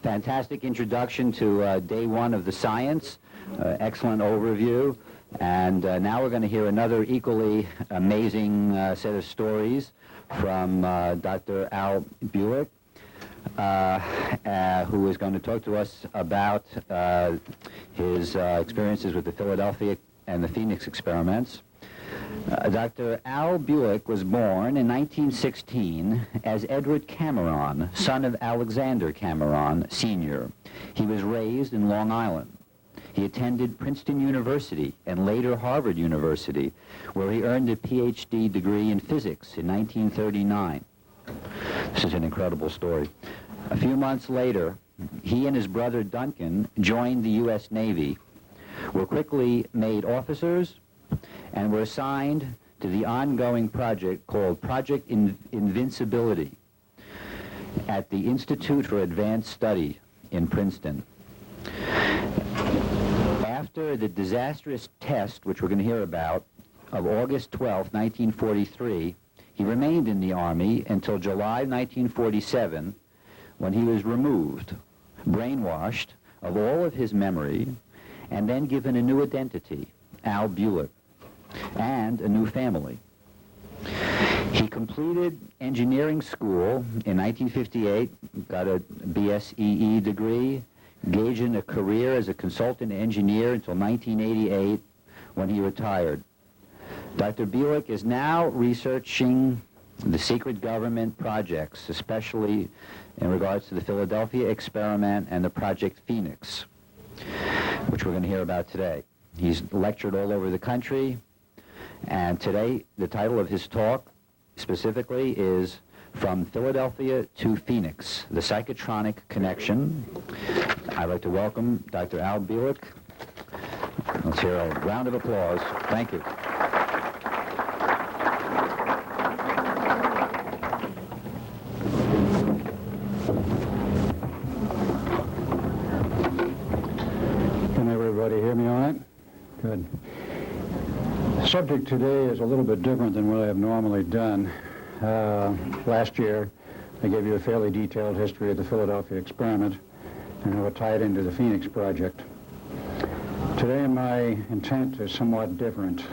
fantastic introduction to day one of the science, excellent overview, and now we're going to hear another equally amazing set of stories from Dr. Al Buick, who is going to talk to us about his experiences with the Philadelphia and the Phoenix experiments. Dr. Al Buick was born in 1916 as Edward Cameron, son of Alexander Cameron, Sr. He was raised in Long Island. He attended Princeton University and later Harvard University, where he earned a PhD degree in physics in 1939. This is an incredible story. A few months later, he and his brother Duncan joined the U.S. Navy, were quickly made officers, and were assigned to the ongoing project called Project Invincibility at the Institute for Advanced Study in Princeton. After the disastrous test, which we're going to hear about, of August 12, 1943, he remained in the Army until July 1947, when he was removed, brainwashed of all of his memory, and then given a new identity, Al Buick, and a new family. He completed engineering school in 1958, got a BSEE degree, engaged in a career as a consultant engineer until 1988, when he retired. Dr. Buick is now researching the secret government projects, especially in regards to the Philadelphia experiment and the Project Phoenix, which we're going to hear about today. He's lectured all over the country, and today the title of his talk specifically is From Philadelphia to Phoenix, the Psychotronic Connection. I'd like to welcome Dr. Al Buick. Let's hear a round of applause. Thank you. Can everybody hear me all right? Good. The subject today is a little bit different than what I have normally done. Last year, I gave you a fairly detailed history of the Philadelphia experiment and how it tied into the Phoenix project. Today, my intent is somewhat different.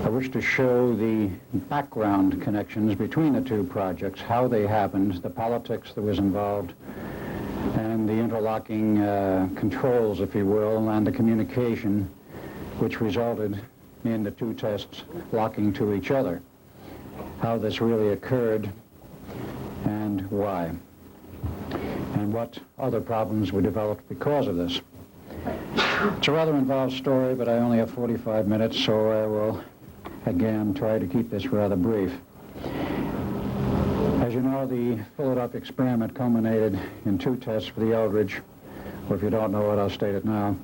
I wish to show the background connections between the two projects, how they happened, the politics that was involved, and the interlocking controls, if you will, and the communication which resulted in the two tests locking to each other. How this really occurred and why, and what other problems were developed because of this. It's a rather involved story, but I only have 45 minutes, so I will again try to keep this rather brief. As you know, the Philadelphia experiment culminated in two tests for the Eldridge, or if you don't know it, I'll state it now.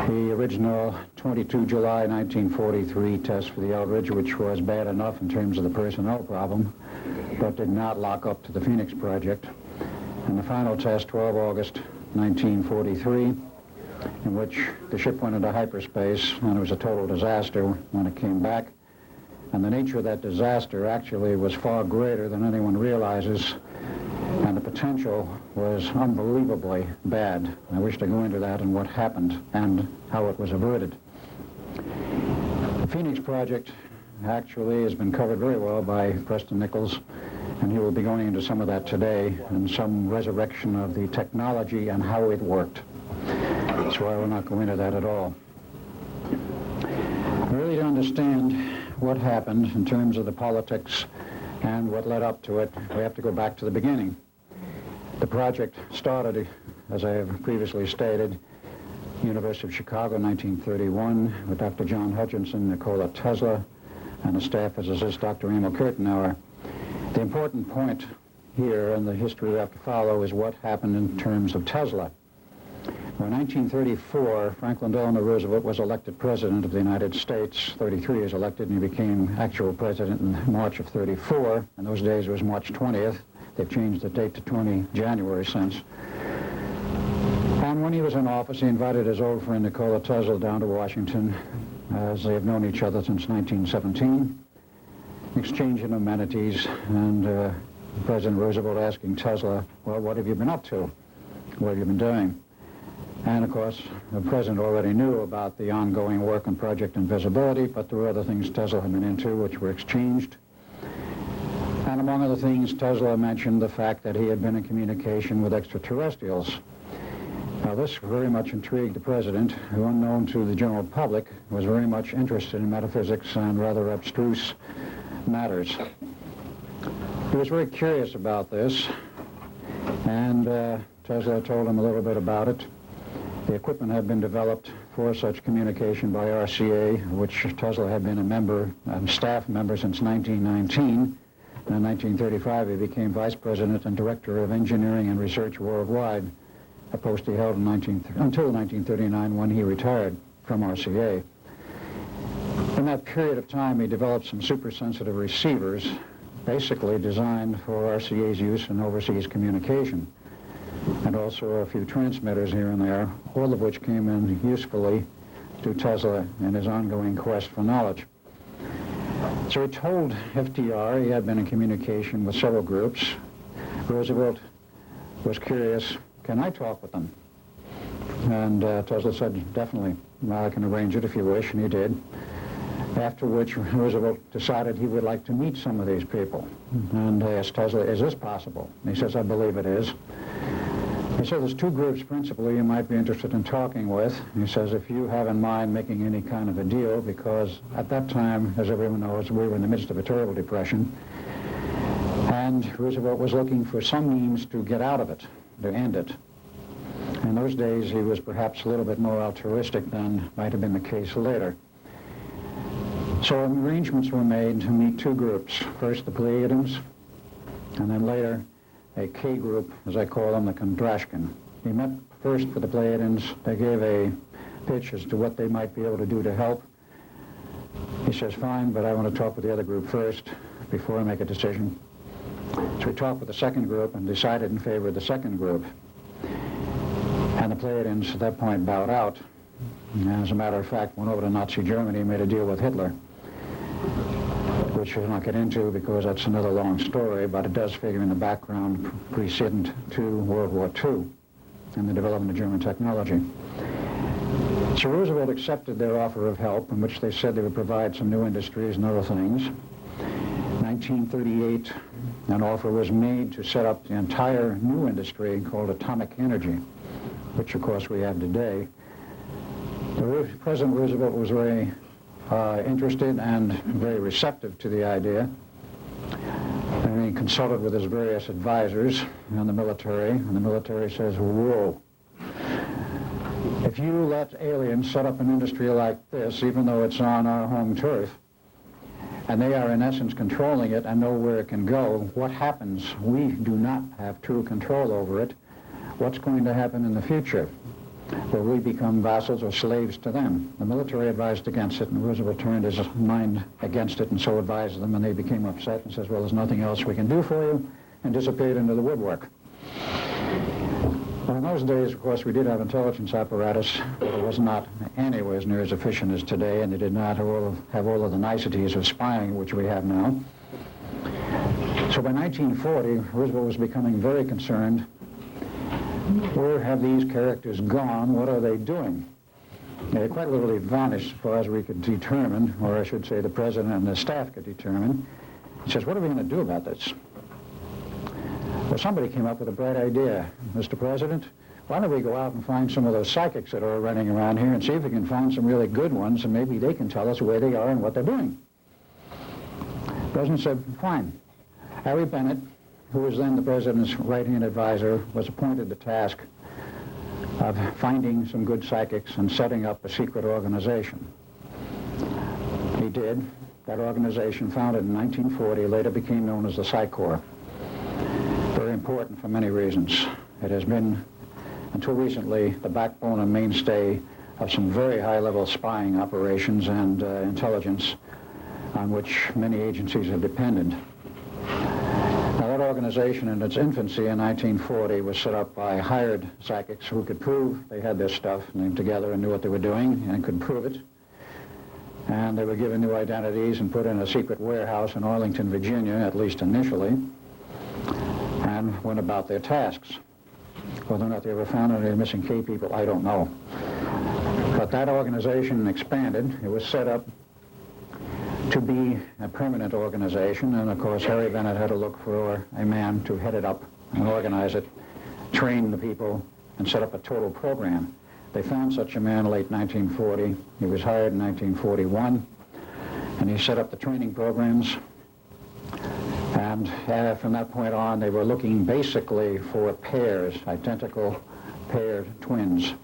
The original 22 July 1943 test for the Eldridge, which was bad enough in terms of the personnel problem, but did not lock up to the Phoenix project. And the final test, 12 August 1943, in which the ship went into hyperspace, and it was a total disaster when it came back. And the nature of that disaster actually was far greater than anyone realizes, and the potential was unbelievably bad. I wish to go into that and what happened and how it was averted. The Phoenix project actually has been covered very well by Preston Nichols, and he will be going into some of that today and some resurrection of the technology and how it worked. So I will not go into that at all. Really, to understand what happened in terms of the politics and what led up to it, we have to go back to the beginning. The project started, as I have previously stated, University of Chicago, 1931, with Dr. John Hutchinson, Nikola Tesla, and a staff physicist, Dr. Emil Kirtenauer. The important point here in the history we have to follow is what happened in terms of Tesla. Well, in 1934, Franklin Delano Roosevelt was elected president of the United States. 33 he was elected, and he became actual president in March of 34. In those days, it was March 20th. They've changed the date to 20 January since. And when he was in office, he invited his old friend Nikola Tesla down to Washington, as they have known each other since 1917, exchanging amenities and President Roosevelt asking Tesla, well, what have you been up to? What have you been doing? And, of course, the president already knew about the ongoing work on Project Invisibility, but there were other things Tesla had been into which were exchanged. And among other things, Tesla mentioned the fact that he had been in communication with extraterrestrials. Now, this very much intrigued the president, who, unknown to the general public, was very much interested in metaphysics and rather abstruse matters. He was very curious about this, and Tesla told him a little bit about it. The equipment had been developed for such communication by RCA, which Tesla had been a member, staff member since 1919. And in 1935, he became vice president and director of engineering and research worldwide, a post he held until 1939 when he retired from RCA. In that period of time, he developed some super-sensitive receivers, basically designed for RCA's use in overseas communication, and also a few transmitters here and there, all of which came in usefully to Tesla in his ongoing quest for knowledge. So he told FDR he had been in communication with several groups. Roosevelt was curious, can I talk with them? And Tesla said, definitely, I can arrange it if you wish, and he did. After which Roosevelt decided he would like to meet some of these people. And asked Tesla, is this possible? And he says, I believe it is. He said, there's two groups principally you might be interested in talking with. He says, if you have in mind making any kind of a deal, because at that time, as everyone knows, we were in the midst of a terrible depression, and Roosevelt was looking for some means to get out of it, to end it. In those days, he was perhaps a little bit more altruistic than might have been the case later. So arrangements were made to meet two groups. First, the Pleiadians, and then later, a K group, as I call them, the Kondrashkin. He met first with the Pleiadians. They gave a pitch as to what they might be able to do to help. He says, fine, but I want to talk with the other group first before I make a decision. So he talked with the second group and decided in favor of the second group. And the Pleiadians at that point bowed out. And as a matter of fact, went over to Nazi Germany and made a deal with Hitler, which we'll not get into because that's another long story, but it does figure in the background precedent to World War II and the development of German technology. So Roosevelt accepted their offer of help, in which they said they would provide some new industries and other things. 1938, an offer was made to set up the entire new industry called atomic energy, which of course we have today. President Roosevelt was very interested and very receptive to the idea. And he consulted with his various advisors in the military, and the military says, whoa, if you let aliens set up an industry like this, even though it's on our home turf, and they are in essence controlling it and know where it can go, what happens? We do not have true control over it. What's going to happen in the future? Will we become vassals or slaves to them? The military advised against it, and Roosevelt turned his mind against it and so advised them, and they became upset and says, well, there's nothing else we can do for you, and disappeared into the woodwork. Well, in those days, of course, we did have intelligence apparatus, but it was not anywhere as near as efficient as today, and they did not have all of the niceties of spying, which we have now. So by 1940, Roosevelt was becoming very concerned. Where have these characters gone? What are they doing? They quite literally vanished as far as we could determine, or I should say the president and the staff could determine. He says, what are we going to do about this? Well, somebody came up with a bright idea. Mr. President, why don't we go out and find some of those psychics that are running around here and see if we can find some really good ones, and maybe they can tell us where they are and what they're doing. The president said, fine. Harry Bennett, who was then the president's right-hand advisor, was appointed the task of finding some good psychics and setting up a secret organization. He did. That organization, founded in 1940, later became known as the Psych Corps. Very important for many reasons. It has been, until recently, the backbone and mainstay of some very high-level spying operations and intelligence on which many agencies have depended. Now, that organization in its infancy in 1940 was set up by hired psychics who could prove they had their stuff named together and knew what they were doing and could prove it. And they were given new identities and put in a secret warehouse in Arlington, Virginia, at least initially. went about their tasks. Whether or not they ever found any missing K people, I don't know. But that organization expanded. It was set up to be a permanent organization, and of course Harry Bennett had to look for a man to head it up and organize it, train the people, and set up a total program. They found such a man in late 1940. He was hired in 1941, and he set up the training programs. And from that point on, they were looking basically for pairs, identical paired twins,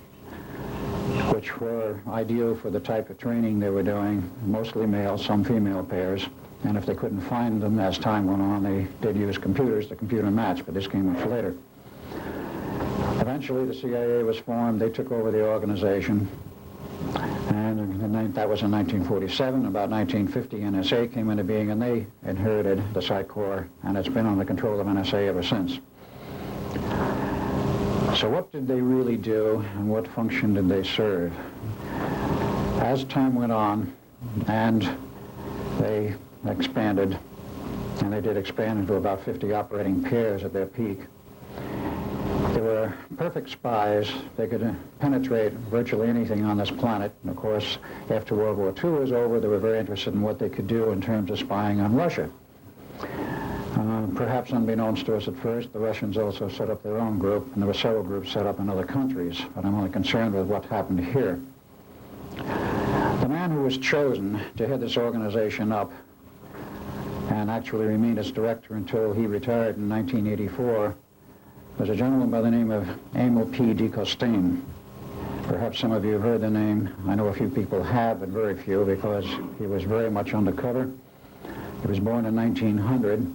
which were ideal for the type of training they were doing, mostly male, some female pairs. And if they couldn't find them as time went on, they did use computers to computer match, but this came much later. Eventually, the CIA was formed. They took over the organization, and that was in 1947. About 1950, NSA came into being, and they inherited the Psych Corps, and it's been under control of NSA ever since. So what did they really do, and what function did they serve? As time went on, and they expanded, and they did expand into about 50 operating pairs at their peak. They were perfect spies. They could penetrate virtually anything on this planet. And of course, after World War II was over, they were very interested in what they could do in terms of spying on Russia. Perhaps unbeknownst to us at first, the Russians also set up their own group, and there were several groups set up in other countries, but I'm only concerned with what happened here. The man who was chosen to head this organization up and actually remained its director until he retired in 1984 was a gentleman by the name of Emil P. DeCostain. Perhaps some of you have heard the name. I know a few people have, but very few, because he was very much undercover. He was born in 1900.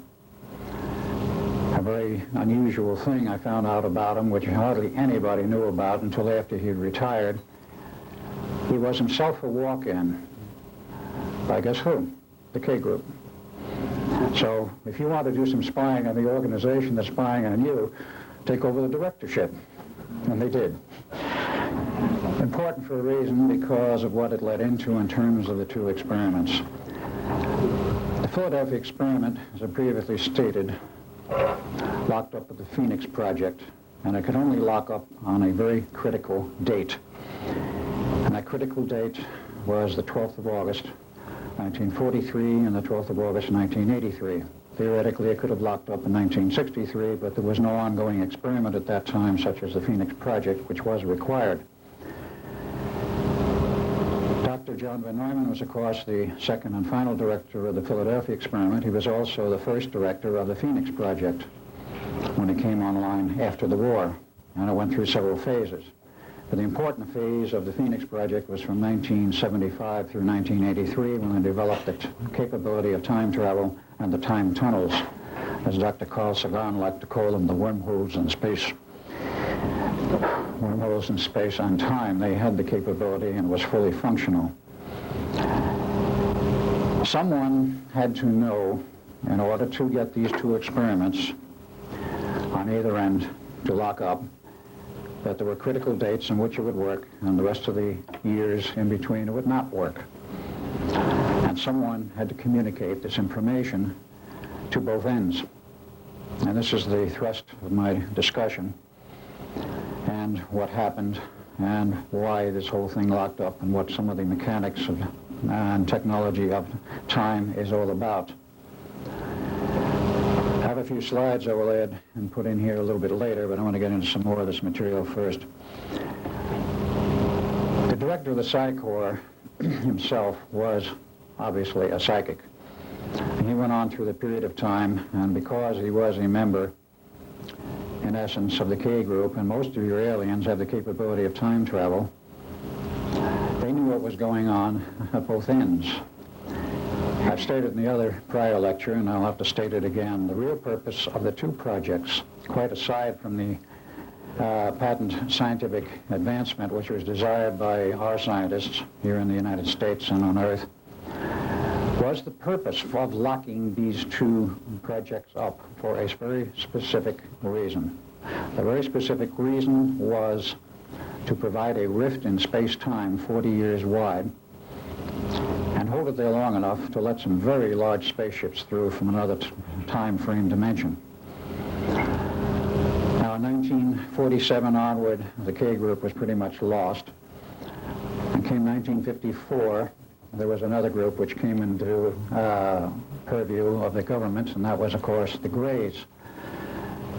A very unusual thing I found out about him, which hardly anybody knew about until after he retired. He was himself a walk-in by guess who? The K Group. So if you want to do some spying on the organization that's spying on you, take over the directorship. And they did. Important for a reason, because of what it led into in terms of the two experiments. The Philadelphia experiment, as I previously stated, locked up with the Phoenix Project, and it could only lock up on a very critical date. And that critical date was the 12th of August, 1943, and the 12th of August, 1983. Theoretically, it could have locked up in 1963, but there was no ongoing experiment at that time, such as the Phoenix Project, which was required. Dr. John Van Neumann was, of course, the second and final director of the Philadelphia experiment. He was also the first director of the Phoenix Project when it came online after the war, and it went through several phases. But the important phase of the Phoenix Project was from 1975 through 1983, when they developed the capability of time travel and the time tunnels, as Dr. Carl Sagan liked to call them, the wormholes in space. Wormholes in space and time. They had the capability and was fully functional. Someone had to know, in order to get these two experiments on either end to lock up, that there were critical dates in which it would work, and the rest of the years in between it would not work. And someone had to communicate this information to both ends. And this is the thrust of my discussion, and what happened, and why this whole thing locked up, and what some of the mechanics of, and technology of time is all about. I have a few slides I will add and put in here a little bit later, but I want to get into some more of this material first. The director of the Psych Corps himself was obviously a psychic. He went on through the period of time, and because he was a member, in essence, of the K Group, and most of your aliens have the capability of time travel, they knew what was going on at both ends. I've stated in the other prior lecture, and I'll have to state it again, the real purpose of the two projects, quite aside from the patent scientific advancement which was desired by our scientists here in the United States and on Earth, was the purpose of locking these two projects up for a very specific reason. The very specific reason was to provide a rift in space-time 40 years wide and hold it there long enough to let some very large spaceships through from another time frame dimension. 1947 onward, the K group was pretty much lost. And came 1954, there was another group which came into purview of the government, and that was, of course, the Greys.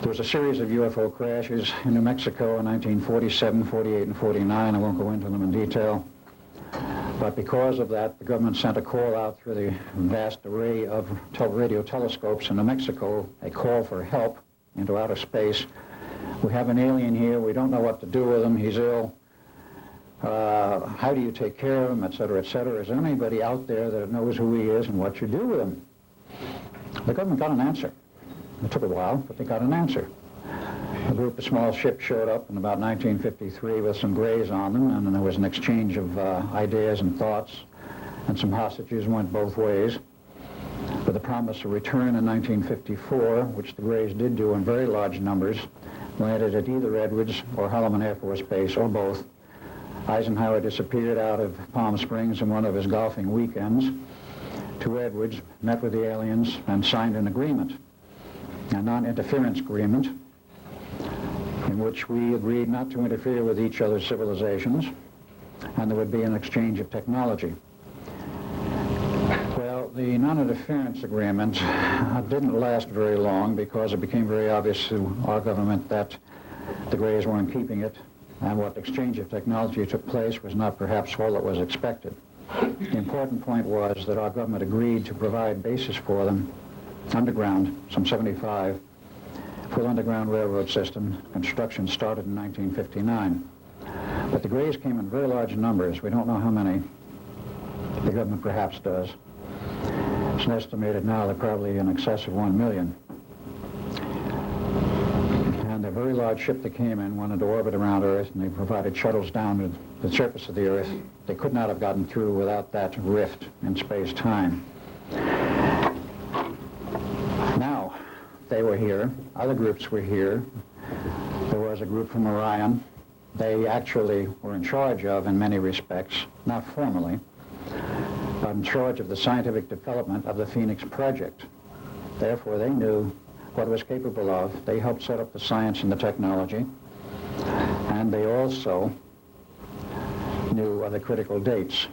There was a series of UFO crashes in New Mexico in 1947, 48, and 49. I won't go into them in detail. But because of that, the government sent a call out through the vast array of radio telescopes in New Mexico, a call for help into outer space. We have an alien here. We don't know what to do with him. He's ill. How do you take care of him, et cetera, et cetera? Is there anybody out there that knows who he is and what you do with him? The government got an answer. It took a while, but they got an answer. A group of small ships showed up in about 1953 with some Greys on them, and then there was an exchange of ideas and thoughts, and some hostages went both ways. With the promise of return in 1954, which the Greys did do in very large numbers, landed at either Edwards or Holloman Air Force Base, or both. Eisenhower disappeared out of Palm Springs in one of his golfing weekends to Edwards, met with the aliens, and signed an agreement, a non-interference agreement, in which we agreed not to interfere with each other's civilizations, and there would be an exchange of technology. Well, the non-interference agreement didn't last very long because it became very obvious to our government that the Greys weren't keeping it, and what exchange of technology took place was not perhaps all that was expected. The important point was that our government agreed to provide bases for them underground, some 75, full underground railroad system. Construction started in 1959. But the Greys came in very large numbers. We don't know how many. The government perhaps does. It's estimated now they're probably in excess of 1 million. And a very large ship that came in wanted to orbit around Earth, and they provided shuttles down to the surface of the Earth. They could not have gotten through without that rift in space-time. Now, they were here. Other groups were here. There was a group from Orion. They actually were in charge of, in many respects, not formally, but in charge of the scientific development of the Phoenix Project. Therefore, they knew what it was capable of. They helped set up the science and the technology, and they also knew of the critical dates.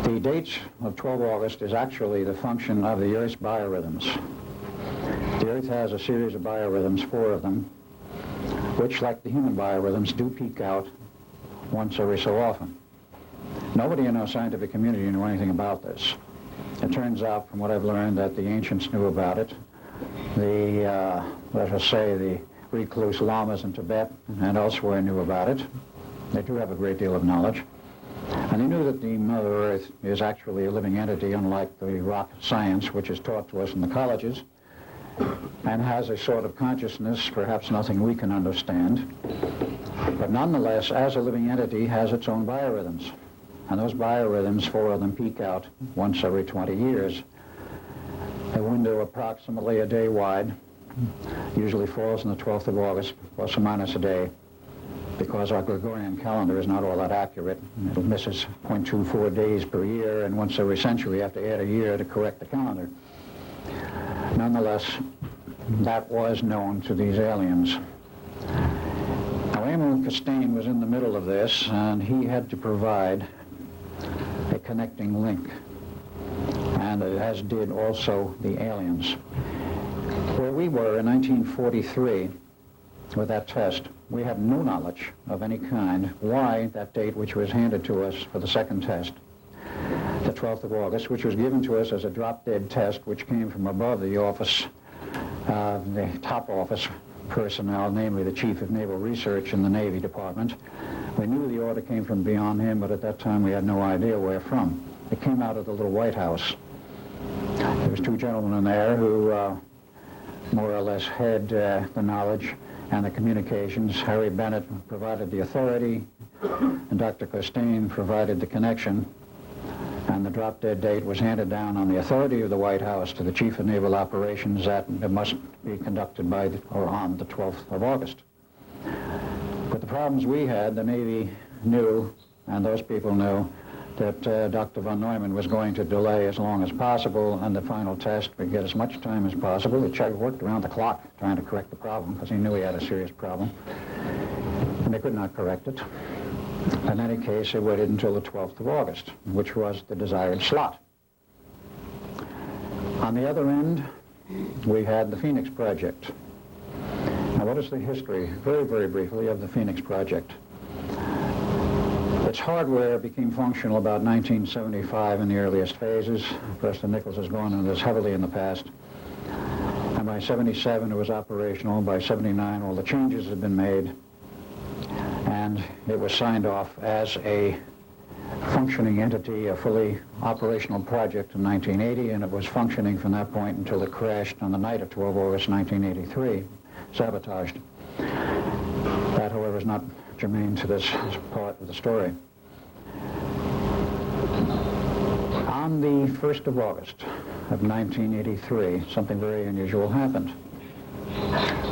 The dates of 12 August is actually the function of the Earth's biorhythms. The Earth has a series of biorhythms, 4 of them, which, like the human biorhythms, do peak out once every so often. Nobody in our scientific community knew anything about this. It turns out, from what I've learned, that the ancients knew about it. Let us say, the recluse lamas in Tibet and elsewhere knew about it. They do have a great deal of knowledge. And they knew that the Mother Earth is actually a living entity, unlike the rock science, which is taught to us in the colleges, and has a sort of consciousness, perhaps nothing we can understand. But nonetheless, as a living entity, has its own biorhythms. And those biorhythms, 4 of them, peak out once every 20 years. A window approximately a day wide, usually falls on the 12th of August, plus or minus a day, because our Gregorian calendar is not all that accurate. It misses 0.24 days per year, and once every century you have to add a year to correct the calendar. Nonetheless, that was known to these aliens. Now, Emil Costain was in the middle of this, and he had to provide a connecting link, and as did also the aliens. Where we were in 1943 with that test, we had no knowledge of any kind why that date, which was handed to us for the second test, the 12th of August, which was given to us as a drop-dead test, which came from above the office, the top office personnel, namely the Chief of Naval Research in the Navy Department. We knew the order came from beyond him, but at that time we had no idea where from. It came out of the little White House. There was 2 gentlemen in there who more or less had the knowledge and the communications. Harry Bennett provided the authority, and Dr. Costain provided the connection. And the drop-dead date was handed down on the authority of the White House to the Chief of Naval Operations that it must be conducted by or on the 12th of August. But the problems we had, the Navy knew, and those people knew, that Dr. von Neumann was going to delay as long as possible on the final test, but get as much time as possible. He worked around the clock trying to correct the problem because he knew he had a serious problem, and they could not correct it. In any case, they waited until the 12th of August, which was the desired slot. On the other end, we had the Phoenix Project. Now, what is the history, very, very briefly, of the Phoenix Project? Its hardware became functional about 1975 in the earliest phases. Preston Nichols has gone into this heavily in the past. And by 77, it was operational. By 79, all the changes had been made. And it was signed off as a functioning entity, a fully operational project in 1980, and it was functioning from that point until it crashed on the night of 12 August 1983, sabotaged. That, however, is not germane to this part of the story. On the 1st of August of 1983, something very unusual happened.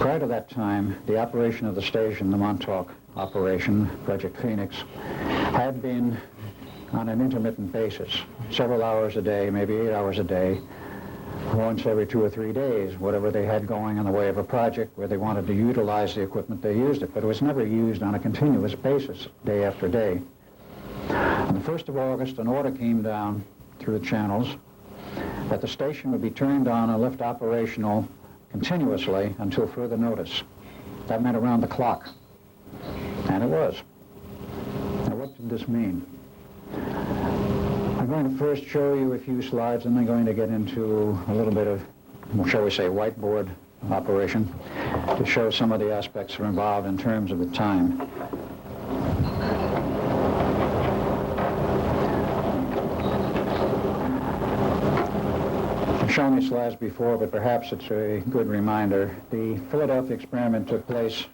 Prior to that time, the operation of the station, the Montauk operation, Project Phoenix, had been on an intermittent basis, several hours a day, maybe 8 hours a day, once every 2 or 3 days, whatever they had going in the way of a project where they wanted to utilize the equipment, they used it, but it was never used on a continuous basis, day after day. On the 1st of August, an order came down through the channels that the station would be turned on and left operational continuously until further notice. That meant around the clock, and it was. Now, what did this mean? I'm going to first show you a few slides, and then going to get into a little bit of, shall we say, whiteboard operation to show some of the aspects that are involved in terms of the time. I've shown these slides before, but perhaps it's a good reminder. The Philadelphia experiment took place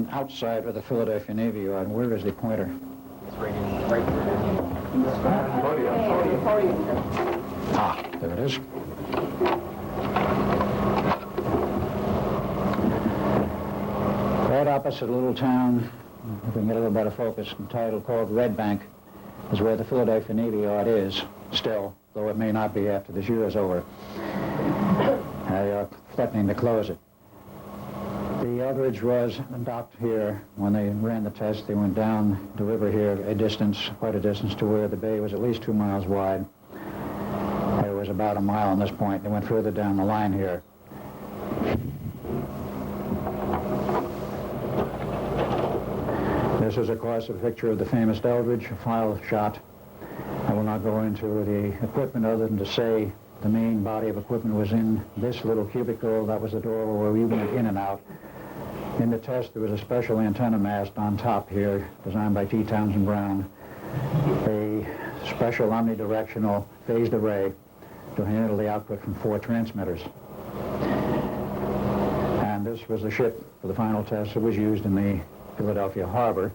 outside of the Philadelphia Navy Yard. Where is the pointer? Ah, there it is. Right opposite a little town, if we can get a little better focus, entitled called Red Bank, is where the Philadelphia Navy Yard is still, though it may not be after this year is over. They are threatening to close it. The Eldridge was docked here. When they ran the test, they went down the river here a distance, quite a distance, to where the bay was at least 2 miles wide. It was about a mile on this point. They went further down the line here. This is, of course, a picture of the famous Eldridge, a file shot. I will not go into the equipment other than to say the main body of equipment was in this little cubicle. That was the door where we went in and out. In the test, there was a special antenna mast on top here, designed by T. Townsend Brown, a special omnidirectional phased array to handle the output from 4 transmitters. And this was the ship for the final test that was used in the Philadelphia harbor,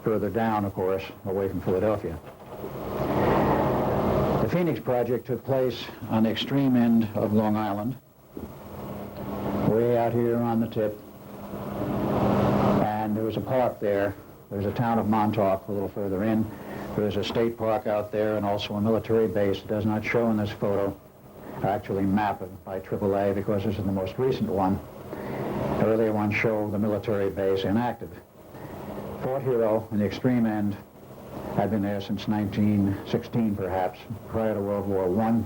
further down, of course, away from Philadelphia. The Phoenix Project took place on the extreme end of Long Island, way out here on the tip. And there was a park there. There's a town of Montauk a little further in. There's a state park out there and also a military base that does not show in this photo, actually mapped by AAA because this is the most recent one. The earlier ones show the military base inactive. Fort Hero on the extreme end had been there since 1916 perhaps, prior to World War I,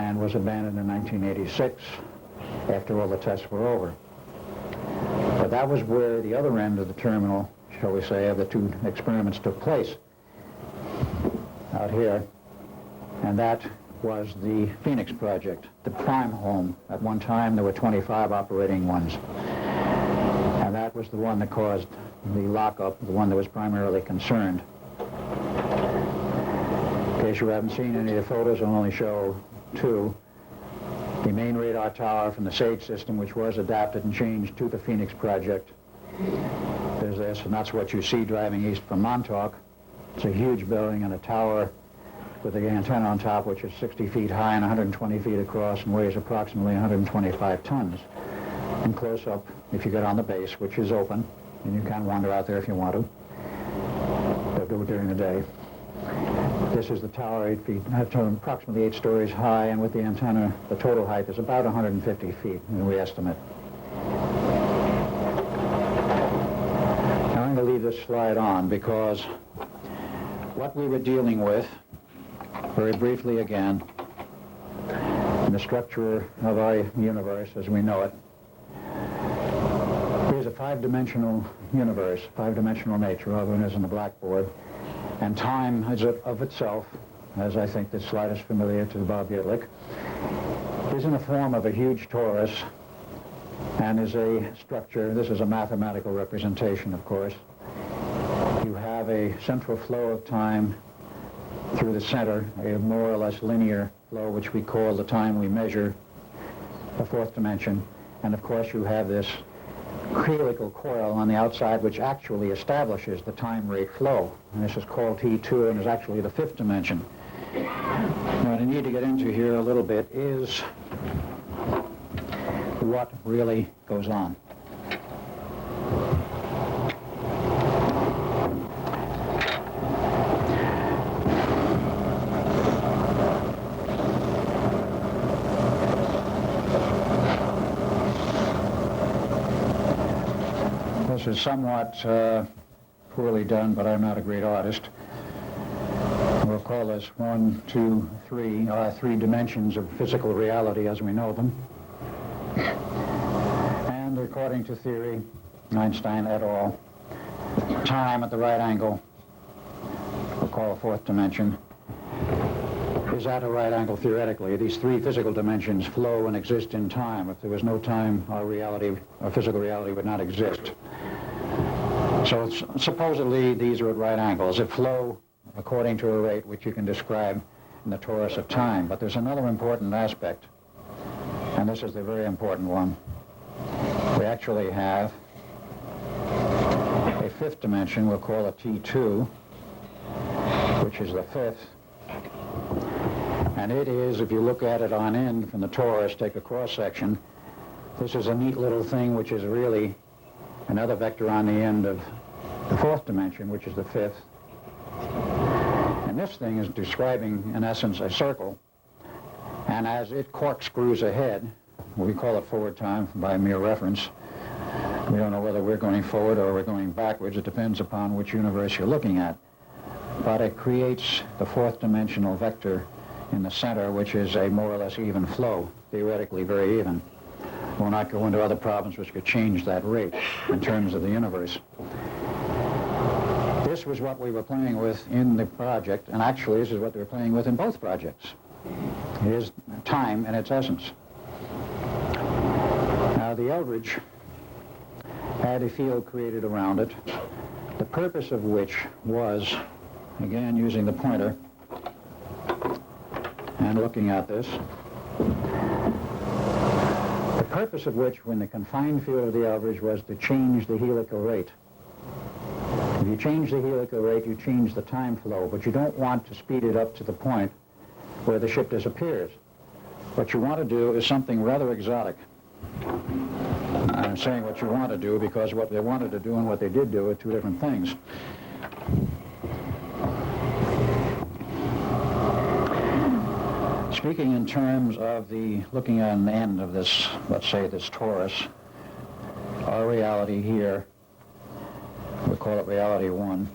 and was abandoned in 1986 after all the tests were over. But that was where the other end of the terminal, shall we say, of the 2 experiments took place, out here. And that was the Phoenix Project, the prime home. At one time, there were 25 operating ones. And that was the one that caused the lockup, the one that was primarily concerned. In case you haven't seen any of the photos, I'll only show 2. The main radar tower from the SAGE system, which was adapted and changed to the Phoenix Project. There's this, and that's what you see driving east from Montauk. It's a huge building and a tower with the antenna on top, which is 60 feet high and 120 feet across and weighs approximately 125 tons. And close up, if you get on the base, which is open, and you can wander out there if you want to, the do during the day. This is the tower, 8 feet, approximately 8 stories high, and with the antenna, the total height is about 150 feet, we estimate. Now I'm going to leave this slide on because what we were dealing with, very briefly again, in the structure of our universe as we know it, is a 5-dimensional universe, 5-dimensional nature, other than is in the blackboard. And time is of itself, as I think this slide is familiar to Bob Yitlick, is in the form of a huge torus and is a structure. This is a mathematical representation, of course. You have a central flow of time through the center, a more or less linear flow, which we call the time we measure, the 4th dimension. And of course you have this helical coil on the outside which actually establishes the time rate flow. And this is called T2 and is actually the 5th dimension. Now, what I need to get into here a little bit is what really goes on. This is somewhat poorly done, but I'm not a great artist. We'll call this 1, 2, 3, 3 dimensions of physical reality as we know them. And according to theory, Einstein et al., time at the right angle, we'll call a 4th dimension, is at a right angle theoretically. These 3 physical dimensions flow and exist in time. If there was no time, our physical reality would not exist. So supposedly these are at right angles. It flow according to a rate which you can describe in the torus of time. But there's another important aspect, and this is the very important one. We actually have a 5th dimension, we'll call it T2, which is the 5th. And it is, if you look at it on end from the torus, take a cross-section, this is a neat little thing which is really another vector on the end of the 4th dimension, which is the 5th. And this thing is describing, in essence, a circle. And as it corkscrews ahead, we call it forward time by mere reference. We don't know whether we're going forward or we're going backwards. It depends upon which universe you're looking at. But it creates the 4th dimensional vector in the center, which is a more or less even flow, theoretically very even. We'll not go into other problems which could change that rate in terms of the universe. This was what we were playing with in the project, and actually this is what they were playing with in both projects. It is time in its essence. Now the Eldridge had a field created around it, the purpose of which was, again using the pointer and looking at this, the purpose of which, when the confined field of the Eldridge, was to change the helical rate. If you change the helical rate, you change the time flow, but you don't want to speed it up to the point where the ship disappears. What you want to do is something rather exotic. I'm saying what you want to do because what they wanted to do and what they did do are 2 different things. Speaking in terms of looking at an end of this, let's say this torus, our reality here, we'll call it reality 1.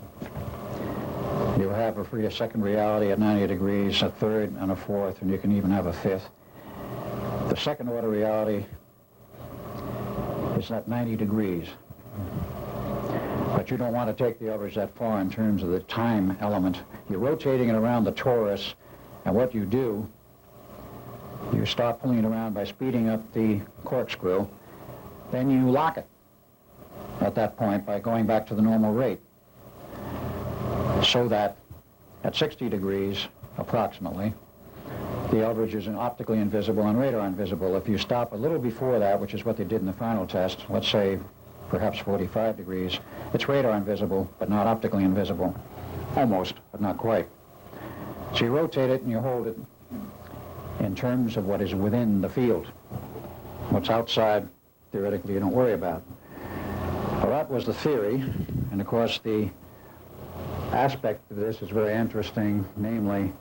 You have a second reality at 90 degrees, a third and a 4th, and you can even have a 5th. The second order reality is at 90 degrees. But you don't want to take the Eldridge that far in terms of the time element. You're rotating it around the torus, and what you do, you start pulling it around by speeding up the corkscrew, then you lock it at that point by going back to the normal rate, so that at 60 degrees approximately the Eldridge is optically invisible and radar invisible. If you stop a little before that, which is what they did in the final test, let's say perhaps 45 degrees, it's radar invisible but not optically invisible. Almost, but not quite. So you rotate it and you hold it in terms of what is within the field. What's outside, theoretically, you don't worry about. Well, that was the theory, and of course the aspect of this is very interesting, namely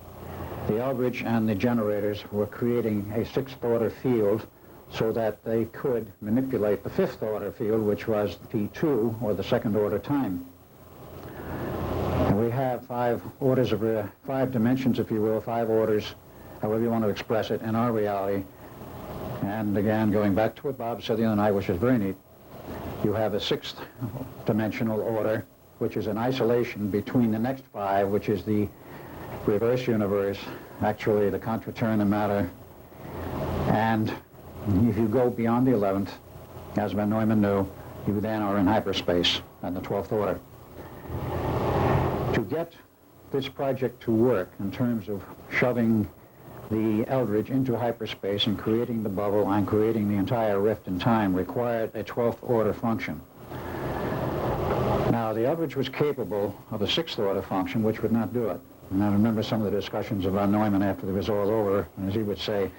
the Eldridge and the generators were creating a sixth-order field so that they could manipulate the fifth-order field, which was T2, or the second-order time. And we have five dimensions, if you will, five orders, however you want to express it, in our reality. And again, going back to what Bob said the other night, which is very neat, you have a sixth dimensional order, which is an isolation between the next five, which is the reverse universe, actually the contraturn of matter. And if you go beyond the 11th, as von Neumann knew, you then are in hyperspace and the 12th order. To get this project to work in terms of shoving the Eldridge into hyperspace and creating the bubble and creating the entire rift in time required a 12th order function. Now, the Eldridge was capable of a sixth order function, which would not do it. And I remember some of the discussions of von Neumann after it was all over, as he would say,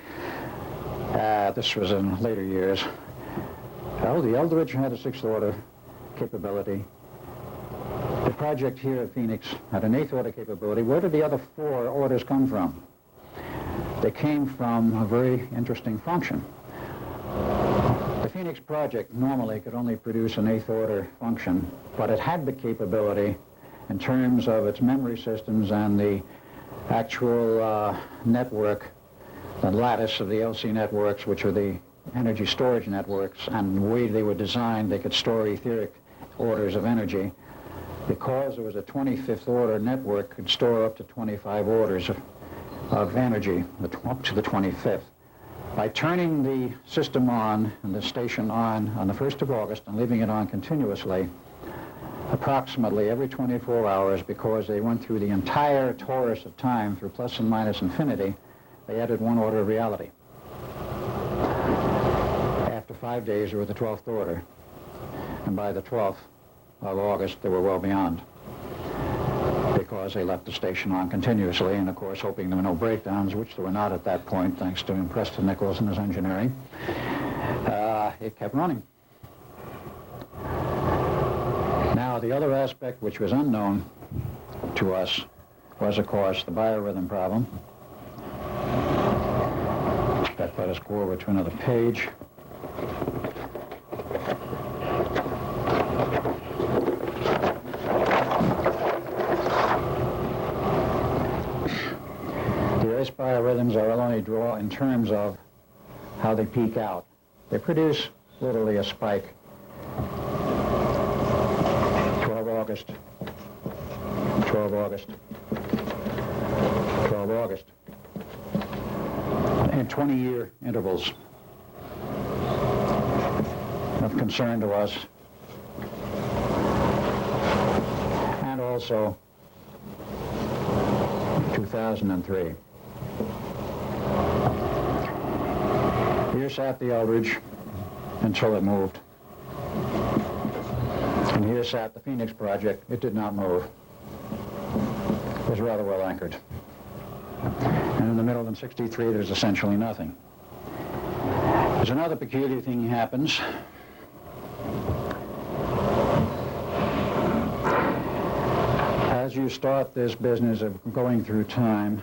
this was in later years, oh, the Eldridge had a sixth order capability. The project here at Phoenix had an eighth order capability. Where did the other four orders come from? They came from a very interesting function. The Phoenix project normally could only produce an eighth order function, but it had the capability in terms of its memory systems and the actual network, the lattice of the LC networks, which are the energy storage networks, and the way they were designed, they could store etheric orders of energy. Because it was a 25th order network, could store up to 25 orders of energy, up to the 25th. By turning the system on and the station on the 1st of August and leaving it on continuously, approximately every 24 hours, because they went through the entire torus of time through plus and minus infinity, they added one order of reality. After 5 days, they were the 12th order. And by the 12th of August, they were well beyond, because they left the station on continuously, and of course hoping there were no breakdowns, which there were not at that point, thanks to Preston Nichols and his engineering. It kept running. Now, the other aspect which was unknown to us was, of course, the biorhythm problem. That let us go over to another page. Biorhythms are only draw in terms of how they peak out. They produce literally a spike. 12 August, 12 August, 12 August, and 20-year intervals of concern to us, and also 2003. Here sat the Eldridge until it moved. And here sat the Phoenix project. It did not move. It was rather well anchored. And in the middle in '63, there's essentially nothing. There's another peculiar thing happens. As you start this business of going through time,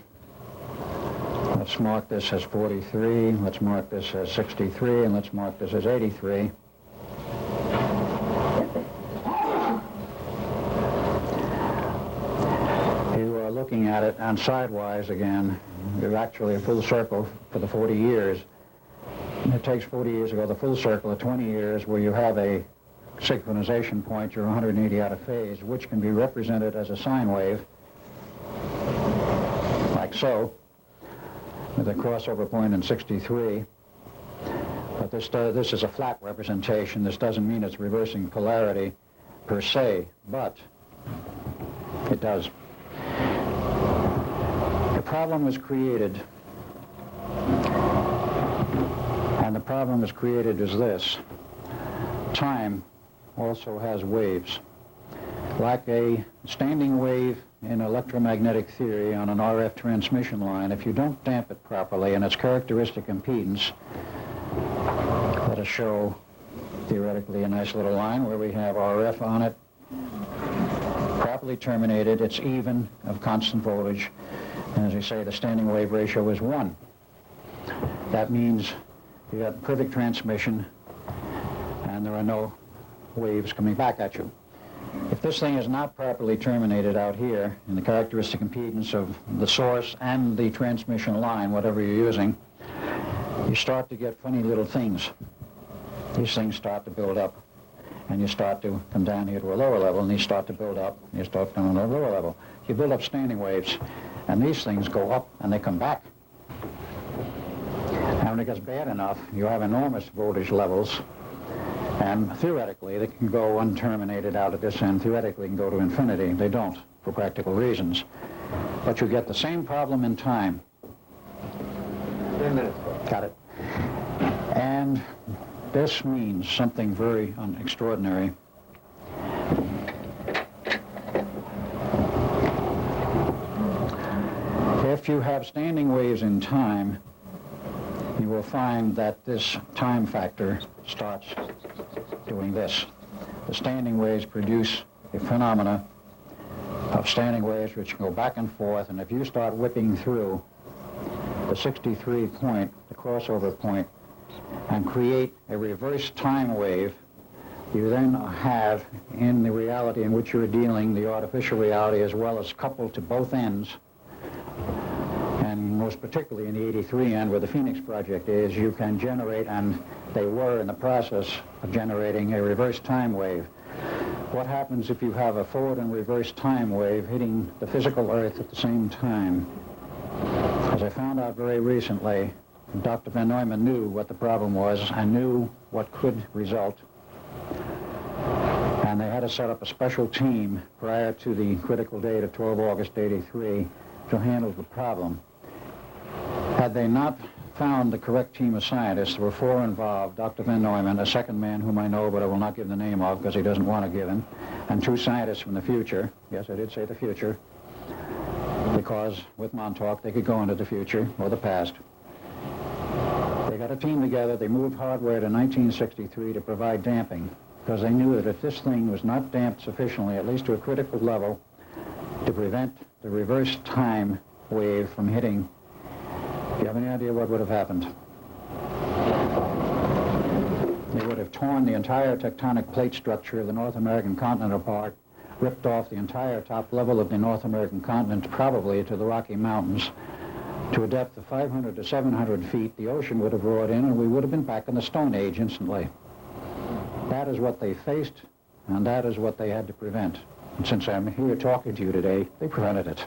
let's mark this as 43, let's mark this as 63, and let's mark this as 83. You are looking at it, and sidewise again, you're actually a full circle for the 40 years. And it takes 40 years to go the full circle of 20 years where you have a synchronization point, you're 180 out of phase, which can be represented as a sine wave, like so, with a crossover point in 63. But this is a flat representation. This doesn't mean it's reversing polarity per se, but it does. The problem is created, and the problem is created is this. Time also has waves. Like a standing wave in electromagnetic theory on an RF transmission line, if you don't damp it properly and its characteristic impedance, let us show theoretically a nice little line where we have RF on it, Properly terminated, it's even of constant voltage. And as we say, the standing wave ratio is 1. That means you got perfect transmission and there are no waves coming back at you. If this thing is not properly terminated out here in the characteristic impedance of the source and the transmission line, whatever you're using, you start to get funny little things. These things start to build up, and you start to come down here to a lower level, and these start to build up, and you start down to a lower level. You build up standing waves, and these things go up, and they come back. And when it gets bad enough, you have enormous voltage levels, and theoretically, they can go unterminated out at this end. Theoretically, can go to infinity. They don't, for practical reasons. But you get the same problem in time. 10 minutes. Got it. And this means something very extraordinary. If you have standing waves in time, you will find that this time factor starts doing this. The standing waves produce a phenomena of standing waves which go back and forth, and if you start whipping through the 63 point, the crossover point, and create a reverse time wave, you then have, in the reality in which you're dealing, the artificial reality as well as coupled to both ends, and most particularly in the 83 end where the Phoenix project is, you can generate, and they were in the process of generating a reverse time wave. What happens if you have a forward and reverse time wave hitting the physical Earth at the same time? As I found out very recently, Dr. Van Neumann knew what the problem was and knew what could result. And they had to set up a special team prior to the critical date of 12 August 83 to handle the problem. Had they not found the correct team of scientists, there were 4 involved: Dr. Van Neumann, a second man whom I know but I will not give the name of because he doesn't want to give him, and 2 scientists from the future. Yes, I did say the future, because with Montauk they could go into the future or the past. They got a team together. They moved hardware to 1963 to provide damping, because they knew that if this thing was not damped sufficiently, at least to a critical level, to prevent the reverse time wave from hitting, do you have any idea what would have happened? They would have torn the entire tectonic plate structure of the North American continent apart, ripped off the entire top level of the North American continent, probably to the Rocky Mountains. To a depth of 500 to 700 feet, the ocean would have roared in, and we would have been back in the Stone Age instantly. That is what they faced, and that is what they had to prevent. And since I'm here talking to you today, they prevented it.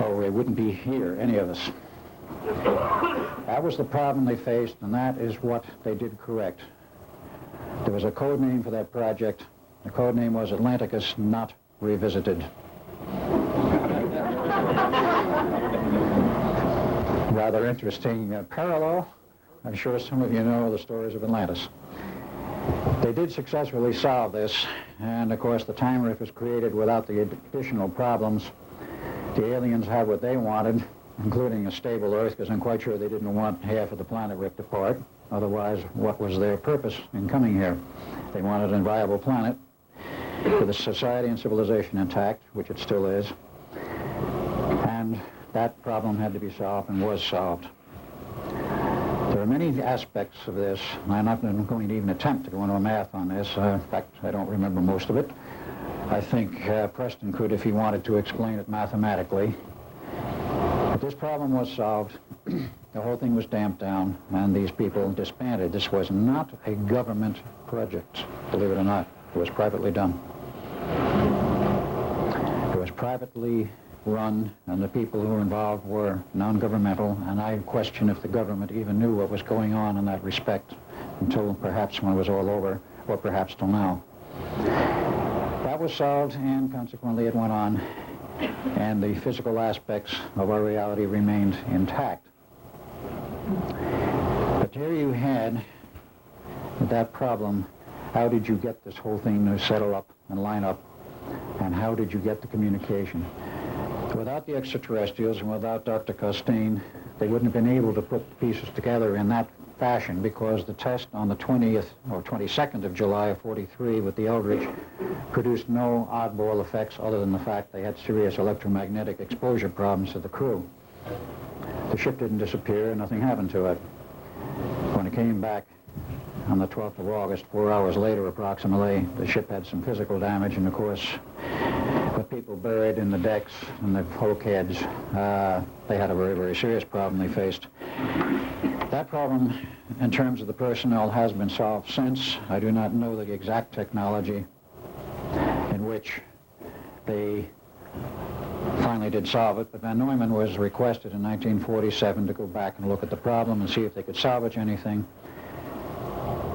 Or we wouldn't be here, any of us. That was the problem they faced, and that is what they did correct. There was a code name for that project. The code name was Atlanticus Not Revisited. Rather interesting parallel. I'm sure some of you know the stories of Atlantis. They did successfully solve this, and of course the time rift was created without the additional problems. The aliens had what they wanted, including a stable Earth, because I'm quite sure they didn't want half of the planet ripped apart. Otherwise, what was their purpose in coming here? They wanted a viable planet with a society and civilization intact, which it still is. And that problem had to be solved and was solved. There are many aspects of this. I'm not going to even attempt to go into math on this. In fact, I don't remember most of it. I think Preston could if he wanted to explain it mathematically. But this problem was solved. The whole thing was damped down, and these people disbanded. This was not a government project, believe it or not. It was privately done. It was privately run, and the people who were involved were non-governmental, and I question if the government even knew what was going on in that respect until perhaps when it was all over, or perhaps till now. That was solved, and consequently it went on, and the physical aspects of our reality remained intact. But here you had that problem. How did you get this whole thing to settle up and line up, and how did you get the communication? Without the extraterrestrials and without Dr. Costain, they wouldn't have been able to put the pieces together in that fashion, because the test on the 20th or 22nd of July of 43 with the Eldridge produced no oddball effects other than the fact they had serious electromagnetic exposure problems to the crew. The ship didn't disappear, nothing happened to it. When it came back on the 12th of August, 4 hours later approximately, the ship had some physical damage, and of course, with people buried in the decks and the bulkheads, they had a very, very serious problem they faced. That problem, in terms of the personnel, has been solved since. I do not know the exact technology in which they finally did solve it, but Van Neumann was requested in 1947 to go back and look at the problem and see if they could salvage anything.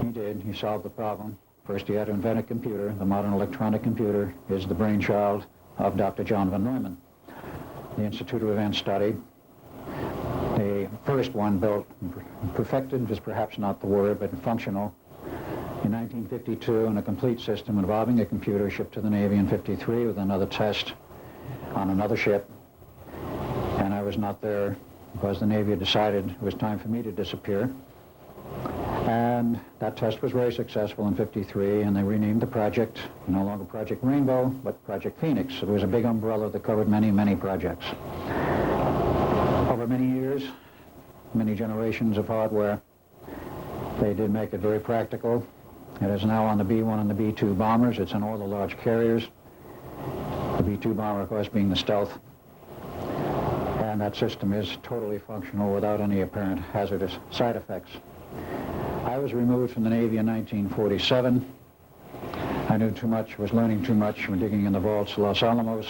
He did. He solved the problem. First, he had to invent a computer. The modern electronic computer is the brainchild of Dr. John Van Neumann. The Institute of Advanced Study, the first one built, perfected is perhaps not the word, but functional, in 1952, and a complete system involving a computer shipped to the Navy in 53 with another test on another ship. And I was not there because the Navy had decided it was time for me to disappear. And that test was very successful in 53, and they renamed the project, no longer Project Rainbow, but Project Phoenix. It was a big umbrella that covered many, many projects. Over many years, many generations of hardware, they did make it very practical. It is now on the B-1 and the B-2 bombers. It's on all the large carriers. The B-2 bomber, of course, being the stealth. And that system is totally functional without any apparent hazardous side effects. I was removed from the Navy in 1947. I knew too much, was learning too much from digging in the vaults of Los Alamos,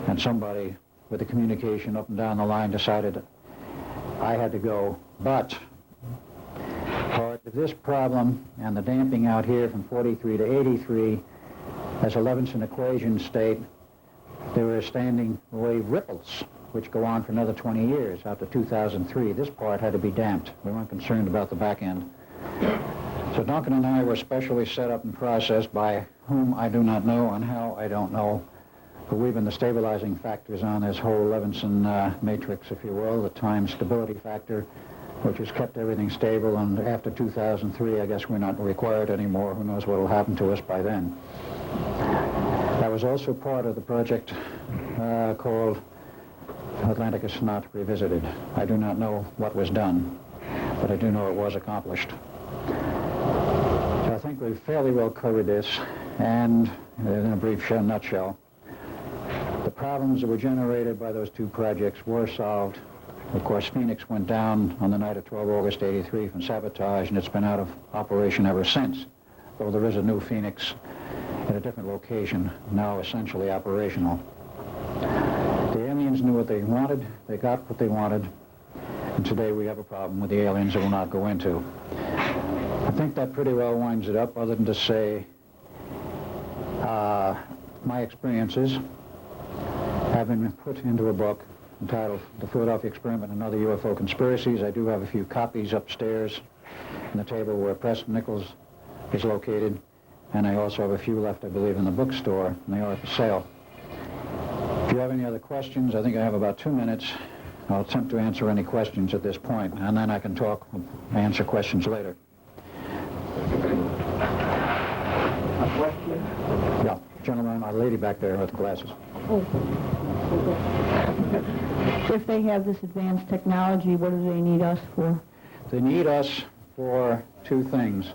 and somebody with the communication up and down the line decided I had to go. But part of this problem and the damping out here from 43 to 83, as a Levinson equation state, there were standing wave ripples, which go on for another 20 years, out to 2003. This part had to be damped. We weren't concerned about the back end. So Duncan and I were specially set up and processed by whom I do not know and how I don't know. But we've been the stabilizing factors on this whole Levinson matrix, if you will, the time stability factor, which has kept everything stable. And after 2003, I guess we're not required anymore. Who knows what will happen to us by then. That was also part of the project called Atlanticus Not Revisited. I do not know what was done, but I do know it was accomplished. So I think we've fairly well covered this, and in a brief nutshell, the problems that were generated by those two projects were solved. Of course, Phoenix went down on the night of 12 August 83 from sabotage, and it's been out of operation ever since, though there is a new Phoenix at a different location, now essentially operational. The aliens knew what they wanted, they got what they wanted, and today we have a problem with the aliens that we'll not go into. I think that pretty well winds it up, other than to say my experiences have been put into a book entitled The Philadelphia Experiment and Other UFO Conspiracies. I do have a few copies upstairs on the table where Preston Nichols is located, and I also have a few left, I believe, in the bookstore, and they are for sale. If you have any other questions, I think I have about 2 minutes. I'll attempt to answer any questions at this point, and then I can answer questions later. A question? Yeah, gentleman, a lady back there with the glasses. Oh. If they have this advanced technology, what do they need us for? They need us for two things.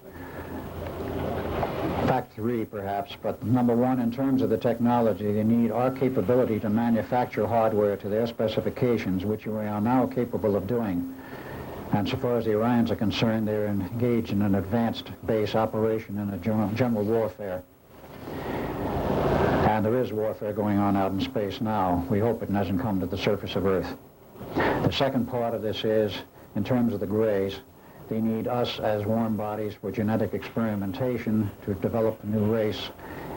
In fact, three, perhaps, but number one, in terms of the technology, they need our capability to manufacture hardware to their specifications, which we are now capable of doing. And so far as the Orions are concerned, they're engaged in an advanced base operation in a general warfare. And there is warfare going on out in space now. We hope it hasn't come to the surface of Earth. The second part of this is, in terms of the Greys, they need us as warm bodies for genetic experimentation to develop a new race.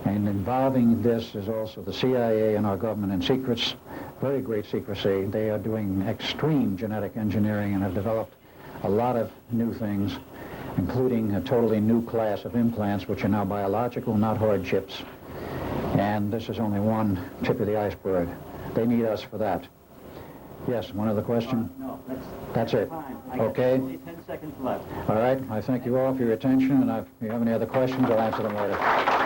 And involving this is also the CIA and our government in secrets, very great secrecy. They are doing extreme genetic engineering and have developed a lot of new things, including a totally new class of implants, which are now biological, not hard chips. And this is only one tip of the iceberg. They need us for that. Yes, one other question? No, That's it. fine. I got Okay. only 10 seconds left. All right, I thank you all for your attention, and if you have any other questions, I'll answer them later.